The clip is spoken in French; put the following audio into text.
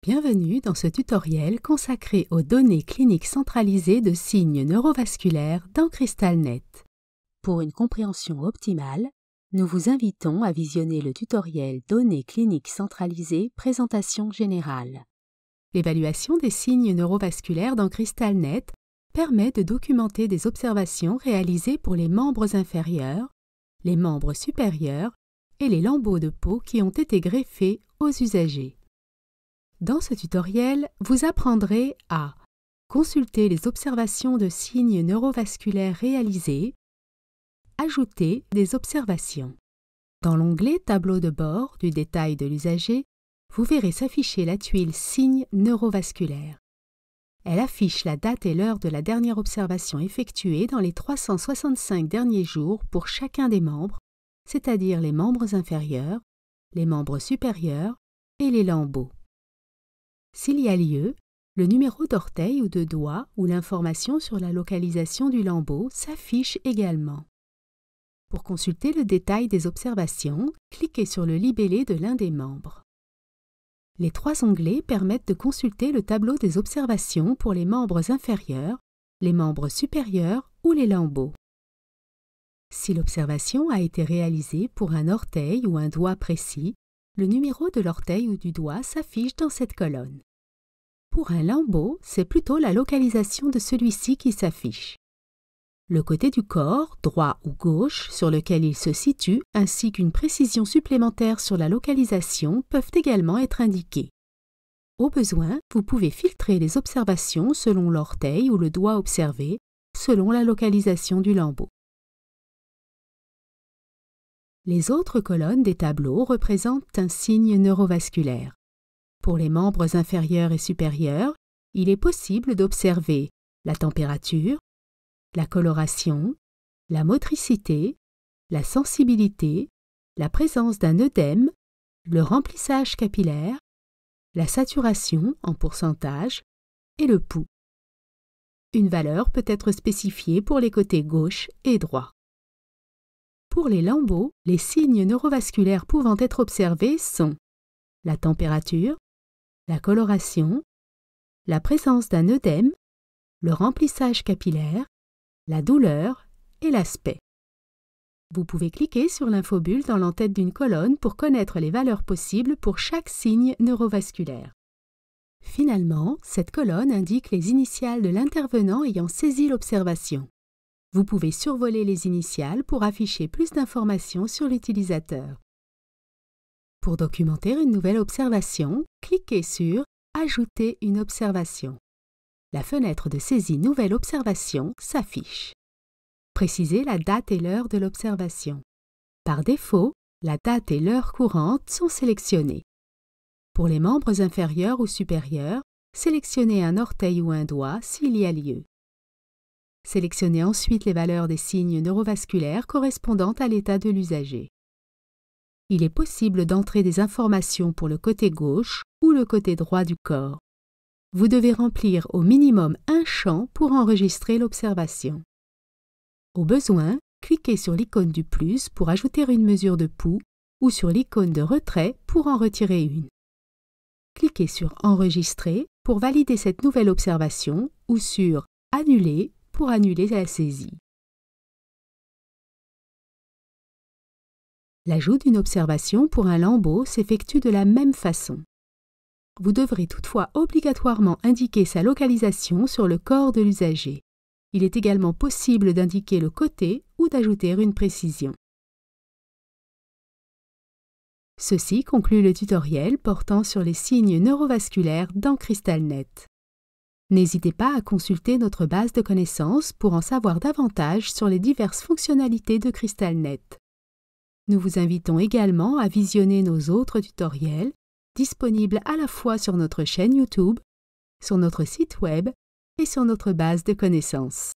Bienvenue dans ce tutoriel consacré aux données cliniques centralisées de signes neurovasculaires dans CrystalNet. Pour une compréhension optimale, nous vous invitons à visionner le tutoriel Données cliniques centralisées, présentation générale. L'évaluation des signes neurovasculaires dans CrystalNet permet de documenter des observations réalisées pour les membres inférieurs, les membres supérieurs et les lambeaux de peau qui ont été greffés aux usagers. Dans ce tutoriel, vous apprendrez à consulter les observations de signes neurovasculaires réalisées, ajouter des observations. Dans l'onglet Tableau de bord du détail de l'usager, vous verrez s'afficher la tuile Signes neurovasculaires. Elle affiche la date et l'heure de la dernière observation effectuée dans les 365 derniers jours pour chacun des membres, c'est-à-dire les membres inférieurs, les membres supérieurs et les lambeaux. S'il y a lieu, le numéro d'orteil ou de doigt ou l'information sur la localisation du lambeau s'affiche également. Pour consulter le détail des observations, cliquez sur le libellé de l'un des membres. Les trois onglets permettent de consulter le tableau des observations pour les membres inférieurs, les membres supérieurs ou les lambeaux. Si l'observation a été réalisée pour un orteil ou un doigt précis, le numéro de l'orteil ou du doigt s'affiche dans cette colonne. Pour un lambeau, c'est plutôt la localisation de celui-ci qui s'affiche. Le côté du corps, droit ou gauche, sur lequel il se situe, ainsi qu'une précision supplémentaire sur la localisation peuvent également être indiqués. Au besoin, vous pouvez filtrer les observations selon l'orteil ou le doigt observé, selon la localisation du lambeau. Les autres colonnes des tableaux représentent un signe neurovasculaire. Pour les membres inférieurs et supérieurs, il est possible d'observer la température, la coloration, la motricité, la sensibilité, la présence d'un œdème, le remplissage capillaire, la saturation en pourcentage et le pouls. Une valeur peut être spécifiée pour les côtés gauche et droit. Pour les lambeaux, les signes neurovasculaires pouvant être observés sont la température, la coloration, la présence d'un œdème, le remplissage capillaire, la douleur et l'aspect. Vous pouvez cliquer sur l'infobulle dans l'entête d'une colonne pour connaître les valeurs possibles pour chaque signe neurovasculaire. Finalement, cette colonne indique les initiales de l'intervenant ayant saisi l'observation. Vous pouvez survoler les initiales pour afficher plus d'informations sur l'utilisateur. Pour documenter une nouvelle observation, cliquez sur « Ajouter une observation ». La fenêtre de saisie Nouvelle observation s'affiche. Précisez la date et l'heure de l'observation. Par défaut, la date et l'heure courante sont sélectionnées. Pour les membres inférieurs ou supérieurs, sélectionnez un orteil ou un doigt s'il y a lieu. Sélectionnez ensuite les valeurs des signes neurovasculaires correspondant à l'état de l'usager. Il est possible d'entrer des informations pour le côté gauche ou le côté droit du corps. Vous devez remplir au minimum un champ pour enregistrer l'observation. Au besoin, cliquez sur l'icône du plus pour ajouter une mesure de pouls ou sur l'icône de retrait pour en retirer une. Cliquez sur « Enregistrer » pour valider cette nouvelle observation ou sur « Annuler » pour annuler la saisie. L'ajout d'une observation pour un lambeau s'effectue de la même façon. Vous devrez toutefois obligatoirement indiquer sa localisation sur le corps de l'usager. Il est également possible d'indiquer le côté ou d'ajouter une précision. Ceci conclut le tutoriel portant sur les signes neurovasculaires dans CrystalNet. N'hésitez pas à consulter notre base de connaissances pour en savoir davantage sur les diverses fonctionnalités de CrystalNet. Nous vous invitons également à visionner nos autres tutoriels, disponibles à la fois sur notre chaîne YouTube, sur notre site web et sur notre base de connaissances.